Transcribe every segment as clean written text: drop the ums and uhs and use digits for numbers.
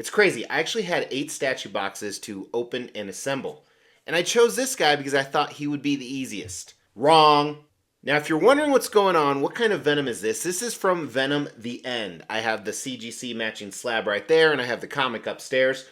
It's crazy. I actually had 8 statue boxes to open and assemble. And I chose this guy because I thought he would be the easiest. Wrong. Now, if you're wondering what's going on, what kind of Venom is this? This is from Venom The End. I have the CGC matching slab right there, and I have the comic upstairs.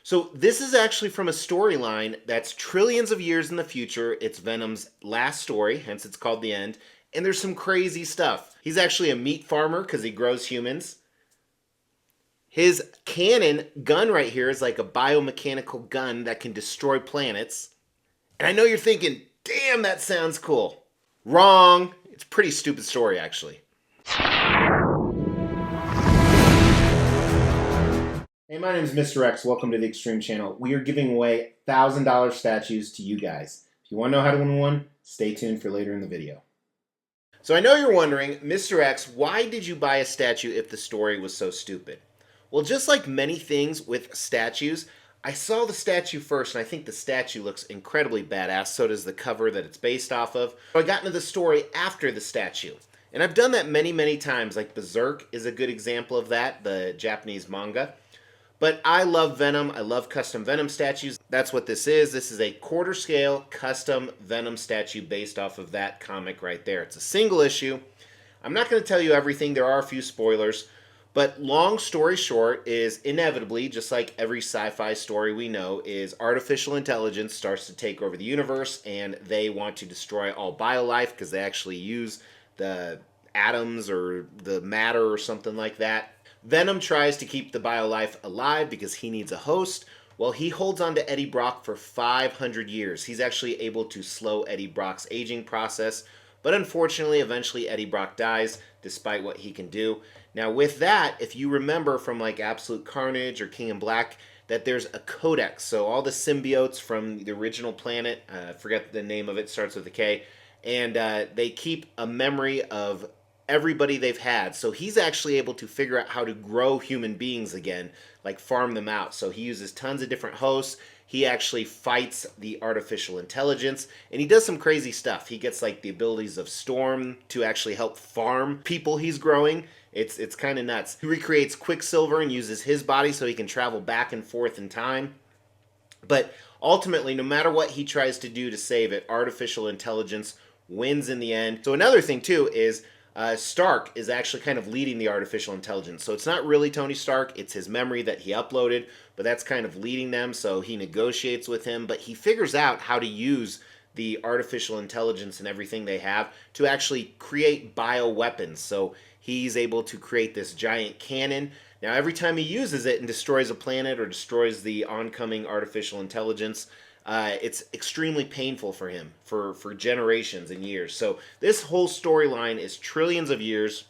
So this is actually from a storyline that's trillions of years in the future. It's Venom's last story, hence it's called The End. And there's some crazy stuff. He's actually a meat farmer because he grows humans. His cannon gun right here is like a biomechanical gun that can destroy planets. And I know you're thinking, damn, that sounds cool. Wrong. It's a pretty stupid story, actually. Hey, my name is Mr. X. Welcome to the Extreme Channel. We are giving away $1,000 statues to you guys. If you want to know how to win one, stay tuned for later in the video. So I know you're wondering, Mr. X, why did you buy a statue if the story was so stupid? Well, just like many things with statues, I saw the statue first, and I think the statue looks incredibly badass. So does the cover that it's based off of. So I got into the story after the statue. And I've done that many, many times. Like Berserk is a good example of that, the Japanese manga. But I love Venom. I love custom Venom statues. That's what this is. This is a quarter scale custom Venom statue based off of that comic right there. It's a single issue. I'm not going to tell you everything. There are a few spoilers. But long story short is inevitably, just like every sci-fi story we know, is artificial intelligence starts to take over the universe and they want to destroy all biolife because they actually use the atoms or the matter or something like that. Venom tries to keep the biolife alive because he needs a host. Well, he holds on to Eddie Brock for 500 years. He's actually able to slow Eddie Brock's aging process. But unfortunately, eventually Eddie Brock dies, despite what he can do. Now with that, if you remember from like Absolute Carnage or King in Black, that there's a codex. So all the symbiotes from the original planet, I forget the name of it, starts with a K, and they keep a memory of everybody they've had. So he's actually able to figure out how to grow human beings again, like farm them out. So he uses tons of different hosts. He actually fights the artificial intelligence, and he does some crazy stuff. He gets like the abilities of Storm to actually help farm people he's growing. It's kind of nuts. He recreates Quicksilver and uses his body so he can travel back and forth in time. But ultimately, no matter what he tries to do to save it, artificial intelligence wins in the end. So another thing too is Stark is actually kind of leading the artificial intelligence. So it's not really Tony Stark, it's his memory that he uploaded, but that's kind of leading them. So he negotiates with him, but he figures out how to use the artificial intelligence and everything they have to actually create bioweapons. So he's able to create this giant cannon. Now every time he uses it and destroys a planet or destroys the oncoming artificial intelligence, it's extremely painful for him for generations and years. So this whole storyline is trillions of years.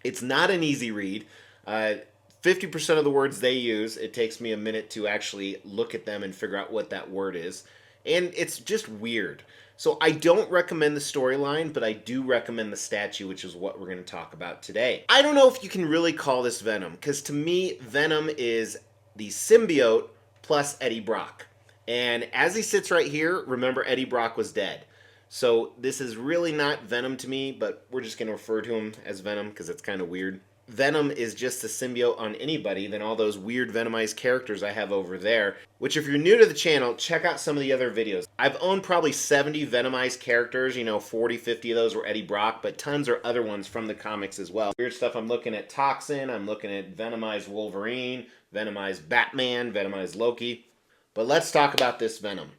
It's not an easy read. 50% of the words they use, it takes me a minute to actually look at them and figure out what that word is. And it's just weird. So I don't recommend the storyline, but I do recommend the statue, which is what we're going to talk about today. I don't know if you can really call this Venom, because to me, Venom is the symbiote plus Eddie Brock. And as he sits right here, remember Eddie Brock was dead. So this is really not Venom to me, but we're just going to refer to him as Venom because it's kind of weird. Venom is just a symbiote on anybody than all those weird Venomized characters I have over there, which if you're new to the channel, check out some of the other videos. I've owned probably 70 Venomized characters, 40, 50 of those were Eddie Brock, but tons are other ones from the comics as well. Weird stuff, I'm looking at Toxin, I'm looking at Venomized Wolverine, Venomized Batman, Venomized Loki. But let's talk about this Venom.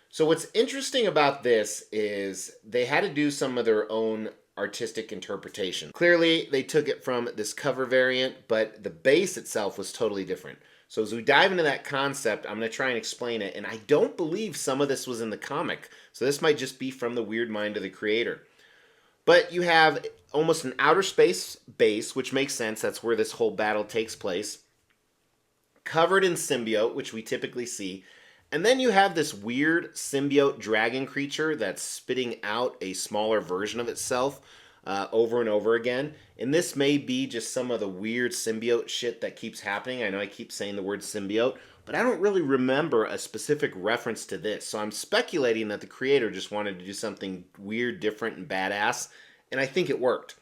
So what's interesting about this is they had to do some of their own artistic interpretation. Clearly, they took it from this cover variant, but the base itself was totally different. So as we dive into that concept, I'm going to try and explain it. And I don't believe some of this was in the comic. So this might just be from the weird mind of the creator. But you have almost an outer space base, which makes sense. That's where this whole battle takes place. Covered in symbiote, which we typically see. And then you have this weird symbiote dragon creature that's spitting out a smaller version of itself over and over again. And this may be just some of the weird symbiote shit that keeps happening. I know I keep saying the word symbiote, but I don't really remember a specific reference to this. So I'm speculating that the creator just wanted to do something weird, different, and badass. And I think it worked.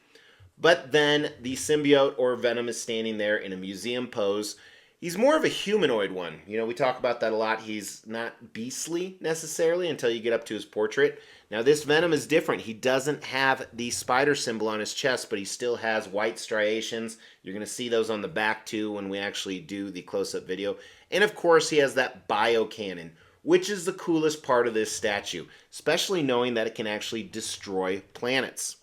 But then the symbiote or Venom is standing there in a museum pose. He's more of a humanoid one. You know, we talk about that a lot. He's not beastly necessarily until you get up to his portrait. Now, this Venom is different. He doesn't have the spider symbol on his chest, but he still has white striations. You're going to see those on the back too when we actually do the close-up video. And of course, he has that bio cannon, which is the coolest part of this statue, especially knowing that it can actually destroy planets.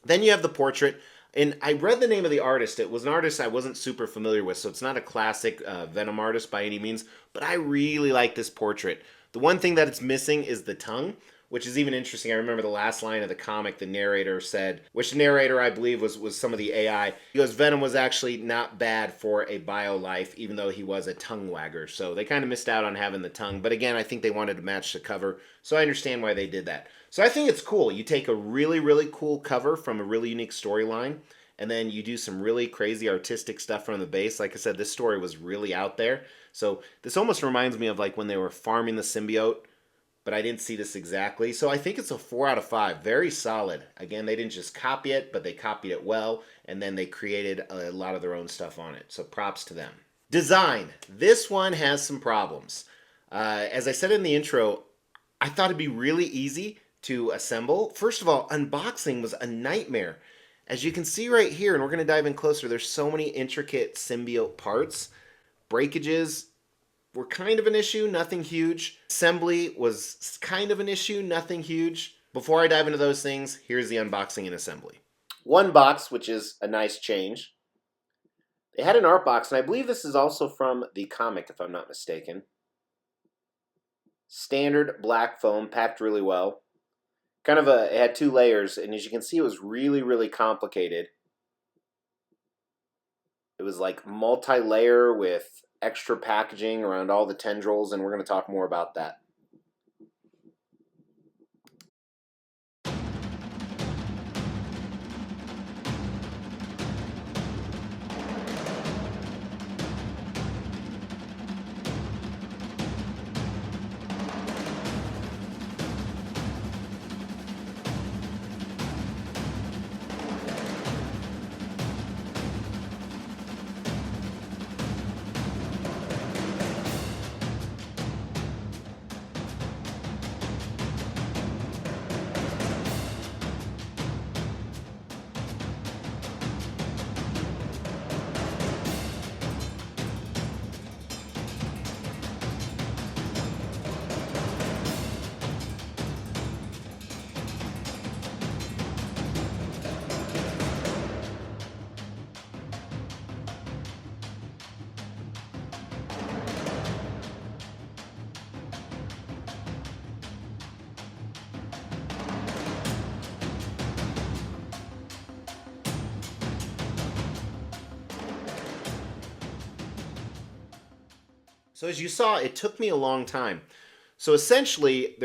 Then you have the portrait. And I read the name of the artist. It was an artist I wasn't super familiar with, so it's not a classic Venom artist by any means, but I really like this portrait. The one thing that it's missing is the tongue, which is even interesting. I remember the last line of the comic, the narrator said, which the narrator I believe was some of the AI. He goes, Venom was actually not bad for a bio life, even though he was a tongue wagger. So they kind of missed out on having the tongue. But again, I think they wanted to match the cover, so I understand why they did that. So I think it's cool. You take a really, really cool cover from a really unique storyline, and then you do some really crazy artistic stuff from the base. Like I said, this story was really out there. So this almost reminds me of like when they were farming the symbiote, but I didn't see this exactly. So I think it's a 4 out of 5. Very solid. Again, they didn't just copy it, but they copied it well, and then they created a lot of their own stuff on it. So props to them. Design. This one has some problems. As I said in the intro, I thought it'd be really easy to assemble. First of all, unboxing was a nightmare. As you can see right here, and we're going to dive in closer, there's so many intricate symbiote parts. Breakages were kind of an issue, nothing huge. Assembly was kind of an issue, nothing huge. Before I dive into those things, here's the unboxing and assembly. One box, which is a nice change. They had an art box, and I believe this is also from the comic, if I'm not mistaken. Standard black foam, packed really well. It had 2 layers, and as you can see, it was really, really complicated. It was like multi-layer with extra packaging around all the tendrils, and we're going to talk more about that. So as you saw, it took me a long time. So essentially,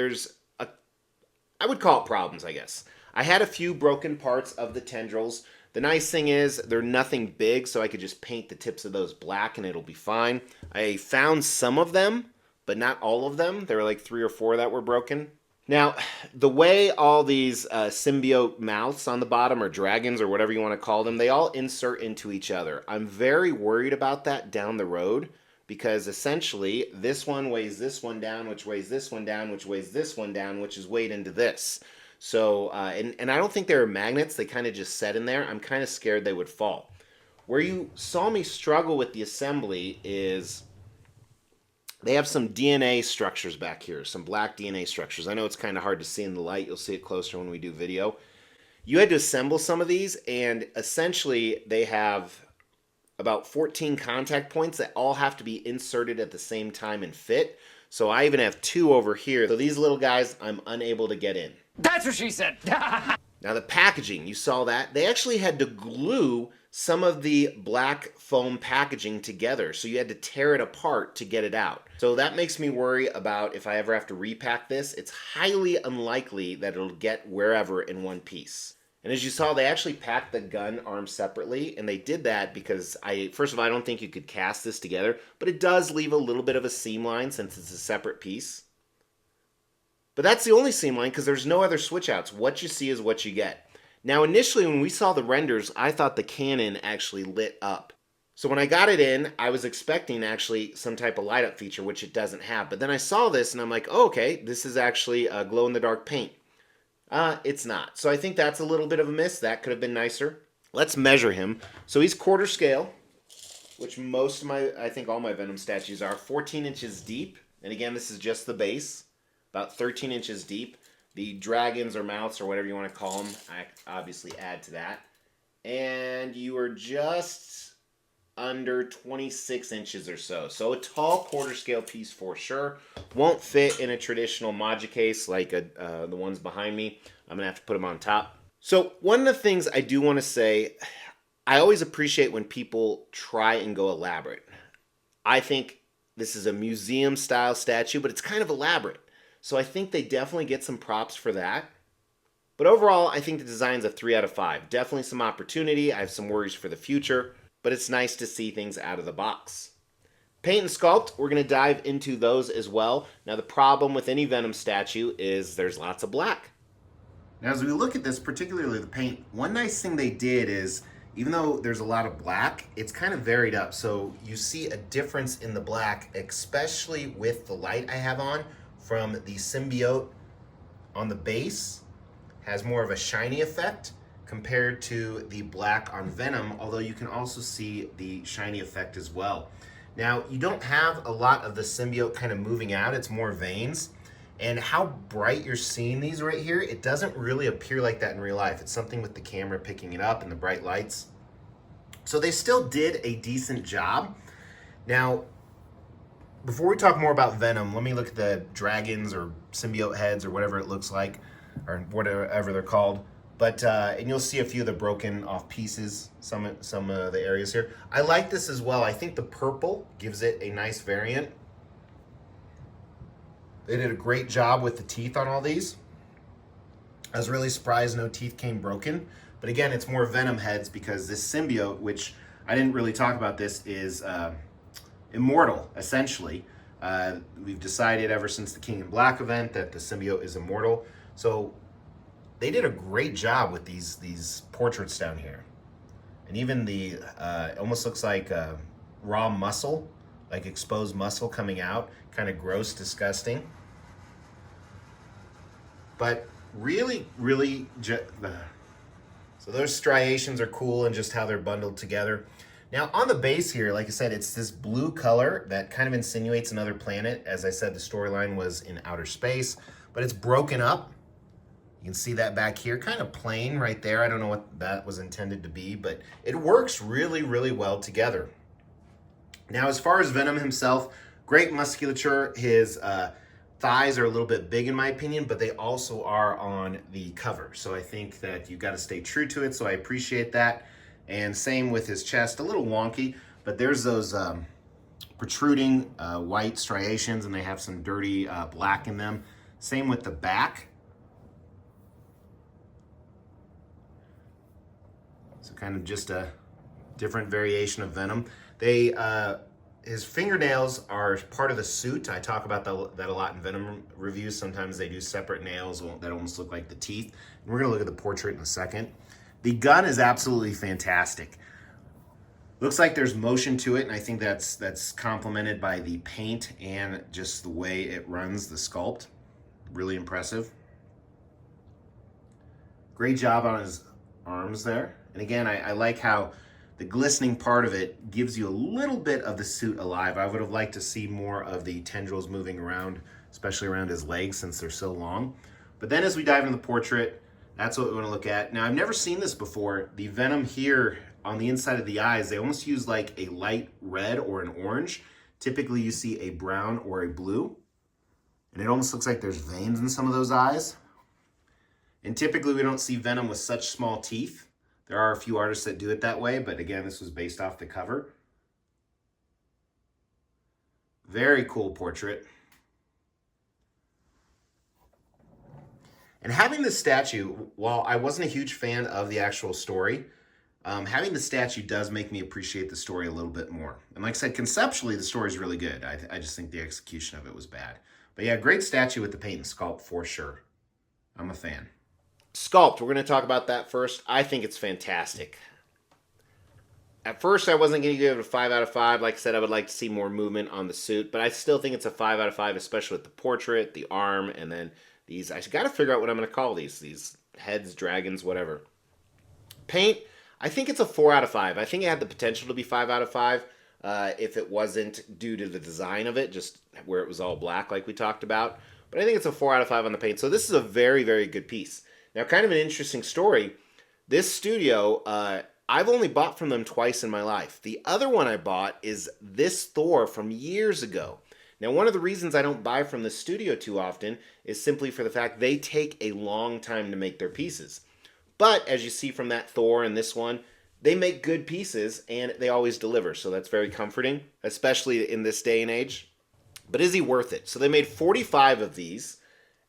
I would call it problems, I guess. I had a few broken parts of the tendrils. The nice thing is they're nothing big, so I could just paint the tips of those black and it'll be fine. I found some of them, but not all of them. There were like 3 or 4 that were broken. Now, the way all these symbiote mouths on the bottom, or dragons, or whatever you want to call them, they all insert into each other. I'm very worried about that down the road, because essentially this one weighs this one down, which weighs this one down, which weighs this one down, which is weighed into this. So, and I don't think they were magnets. They kind of just set in there. I'm kind of scared they would fall. Where you saw me struggle with the assembly is they have some DNA structures back here, some black DNA structures. I know it's kind of hard to see in the light. You'll see it closer when we do video. You had to assemble some of these, and essentially they have about 14 contact points that all have to be inserted at the same time and fit. So I even have 2 over here. So these little guys, I'm unable to get in. That's what she said. Now the packaging, you saw that. They actually had to glue some of the black foam packaging together. So you had to tear it apart to get it out. So that makes me worry about if I ever have to repack this. It's highly unlikely that it'll get wherever in one piece. And as you saw, they actually packed the gun arm separately, and they did that because first of all, I don't think you could cast this together, but it does leave a little bit of a seam line since it's a separate piece. But that's the only seam line because there's no other switch outs. What you see is what you get. Now, initially when we saw the renders, I thought the cannon actually lit up. So when I got it in, I was expecting actually some type of light up feature, which it doesn't have. But then I saw this and I'm like, oh, okay, this is actually a glow in the dark paint. It's not. So I think that's a little bit of a miss. That could have been nicer. Let's measure him. So he's quarter scale, which most of my, I think all my Venom statues are, 14 inches deep. And again, this is just the base, about 13 inches deep. The dragons or mouths or whatever you want to call them, I obviously add to that. And you are just under 26 inches or so. So a tall quarter scale piece for sure. Won't fit in a traditional Maja case like the ones behind me. I'm gonna have to put them on top. So one of the things I do want to say, I always appreciate when people try and go elaborate. I think this is a museum style statue, but it's kind of elaborate. So I think they definitely get some props for that. But overall, I think the design's a 3 out of 5. Definitely some opportunity. I have some worries for the future, but it's nice to see things out of the box. Paint and sculpt, we're going to dive into those as well. Now the problem with any Venom statue is there's lots of black. Now as we look at this, particularly the paint, one nice thing they did is, even though there's a lot of black, it's kind of varied up. So you see a difference in the black, especially with the light I have on from the Symbiote on the base. Has more of a shiny effect compared to the black on Venom, although you can also see the shiny effect as well. Now, you don't have a lot of the Symbiote kind of moving out, it's more veins. And how bright you're seeing these right here, it doesn't really appear like that in real life. It's something with the camera picking it up and the bright lights. So they still did a decent job. Now, before we talk more about Venom, let me look at the dragons or Symbiote heads or whatever it looks like, or whatever they're called. But and you'll see a few of the broken off pieces, some of the areas here. I like this as well. I think the purple gives it a nice variant. They did a great job with the teeth on all these. I was really surprised no teeth came broken. But again, it's more Venom heads because this Symbiote, which I didn't really talk about this, is immortal, essentially. We've decided ever since the King in Black event that the Symbiote is immortal. So they did a great job with these portraits down here. And even the, almost looks like raw muscle, like exposed muscle coming out. Kind of gross, disgusting. But really, so those striations are cool and just how they're bundled together. Now on the base here, like I said, it's this blue color that kind of insinuates another planet. As I said, the storyline was in outer space, but it's broken up. You can see that back here, kind of plain right there. I don't know what that was intended to be, but it works really, really well together. Now, as far as Venom himself, great musculature. His thighs are a little bit big in my opinion, but they also are on the cover. So I think that you've got to stay true to it, so I appreciate that. And same with his chest, a little wonky, but there's those protruding white striations, and they have some dirty black in them. Same with the back. So kind of just a different variation of Venom. They his fingernails are part of the suit. I talk about that a lot in Venom reviews. Sometimes they do separate nails that almost look like the teeth. And we're gonna look at the portrait in a second. The gun is absolutely fantastic. Looks like there's motion to it, and I think that's complemented by the paint and just the way it runs the sculpt. Really impressive. Great job on his arms there. And again, I like how the glistening part of it gives you a little bit of the suit alive. I would have liked to see more of the tendrils moving around, especially around his legs since they're so long. But then as we dive into the portrait, that's what we want to look at. Now, I've never seen this before. The Venom here on the inside of the eyes, they almost use like a light red or an orange. Typically you see a brown or a blue. And it almost looks like there's veins in some of those eyes. And typically we don't see Venom with such small teeth. There are a few artists that do it that way, but again, this was based off the cover. Very cool portrait. And having the statue, while I wasn't a huge fan of the actual story, having the statue does make me appreciate the story a little bit more. And like I said, conceptually, the story is really good. I just think the execution of it was bad. But yeah, great statue with the paint and sculpt for sure. I'm a fan. Sculpt, we're going to talk about that first. I think it's fantastic. At first, I wasn't going to give it a 5 out of 5. Like I said, I would like to see more movement on the suit, but I still think it's a 5 out of 5, especially with the portrait, the arm, and then these. I got to figure out what I'm going to call these heads, dragons, whatever. Paint, I think it's a 4 out of 5. I think it had the potential to be 5 out of 5 if it wasn't due to the design of it, just where it was all black like we talked about. But I think it's a 4 out of 5 on the paint. So this is a very, very good piece. Now, kind of an interesting story. This studio, I've only bought from them twice in my life. The other one I bought is this Thor from years ago. Now, one of the reasons I don't buy from this studio too often is simply for the fact they take a long time to make their pieces. But as you see from that Thor and this one, they make good pieces and they always deliver. So that's very comforting, especially in this day and age. But is he worth it? So they made 45 of these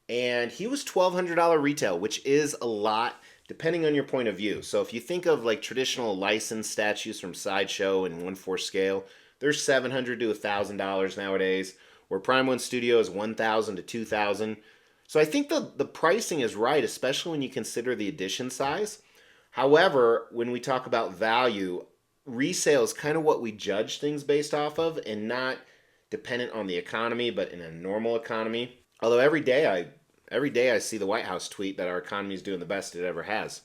and he was $1,200 retail, which is a lot depending on your point of view. So if you think of like traditional licensed statues from Sideshow and 1/4 scale, they're $700 to $1,000 nowadays, where Prime One Studio is $1,000 to $2,000. So I think the pricing is right, especially when you consider the edition size. However, when we talk about value, resale is kind of what we judge things based off of and not dependent on the economy, but in a normal economy. Although every day I see the White House tweet that our economy is doing the best it ever has.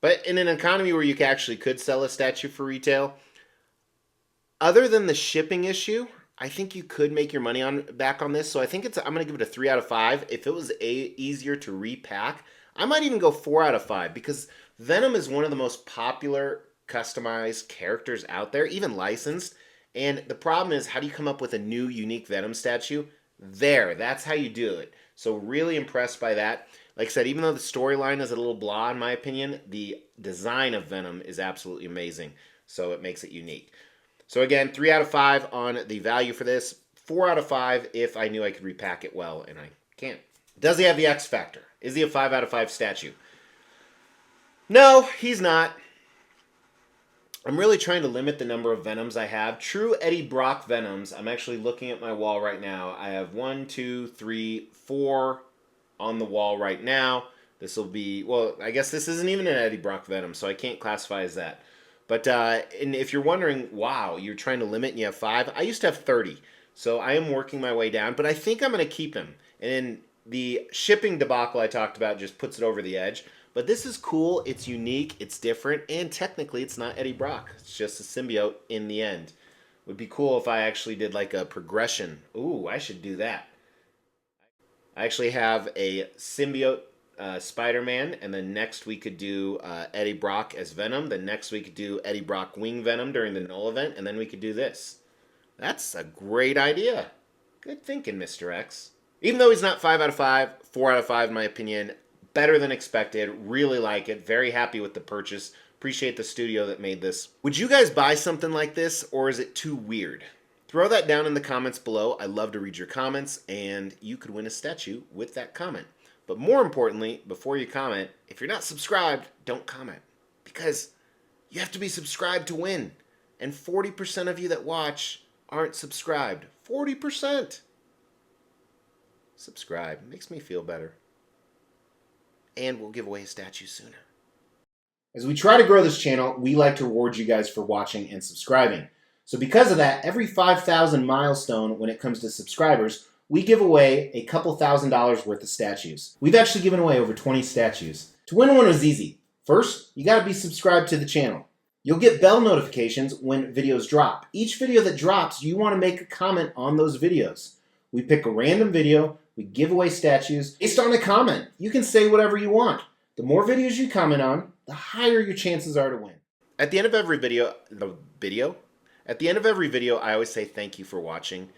But in an economy where you actually could sell a statue for retail, other than the shipping issue, I think you could make your money back on this. So I think I'm going to give it a 3 out of 5. If it was easier to repack, I might even go 4 out of 5 because Venom is one of the most popular customized characters out there, even licensed. And the problem is, how do you come up with a new unique Venom statue? That's how you do it. So really impressed by that. Like I said, even though the storyline is a little blah in my opinion, the design of Venom is absolutely amazing. So it makes it unique. So again, 3 out of 5 on the value for this. 4 out of 5 if I knew I could repack it well, and I can't. Does he have the X factor? Is he a 5 out of 5 statue? No, he's not. I'm really trying to limit the number of Venoms I have. True Eddie Brock Venoms, I'm actually looking at my wall right now. I have 1, 2, 3, 4 on the wall right now. This will be, well, I guess this isn't even an Eddie Brock Venom, so I can't classify as that. But and if you're wondering, wow, you're trying to limit and you have 5, I used to have 30. So I am working my way down, but I think I'm going to keep him. And the shipping debacle I talked about just puts it over the edge. But this is cool, it's unique, it's different, and technically it's not Eddie Brock. It's just a symbiote in the end. Would be cool if I actually did like a progression. Ooh, I should do that. I actually have a symbiote Spider-Man, and then next we could do Eddie Brock as Venom. Then next we could do Eddie Brock Wing Venom during the Null event, and then we could do this. That's a great idea. Good thinking, Mr. X. Even though he's not 5 out of 5, 4 out of 5 in my opinion, better than expected. Really like it. Very happy with the purchase. Appreciate the studio that made this. Would you guys buy something like this, or is it too weird? Throw that down in the comments below. I love to read your comments, and you could win a statue with that comment. But more importantly, before you comment, if you're not subscribed, don't comment. Because you have to be subscribed to win. And 40% of you that watch aren't subscribed. 40%! Subscribe. Makes me feel better. And we'll give away a statue soon. As we try to grow this channel, we like to reward you guys for watching and subscribing. So because of that, every 5,000 milestone when it comes to subscribers, we give away a couple $1,000s worth of statues. We've actually given away over 20 statues. To win one was easy. First, you gotta be subscribed to the channel. You'll get bell notifications when videos drop. Each video that drops, you wanna make a comment on those videos. We pick a random video, we give away statues based on a comment. You can say whatever you want. The more videos you comment on, the higher your chances are to win. At the end of every video, I always say thank you for watching.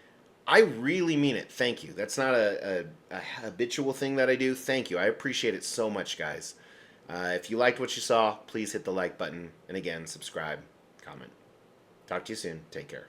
I really mean it. Thank you. That's not a habitual thing that I do. Thank you. I appreciate it so much, guys. If you liked what you saw, please hit the like button. And again, subscribe, comment. Talk to you soon. Take care.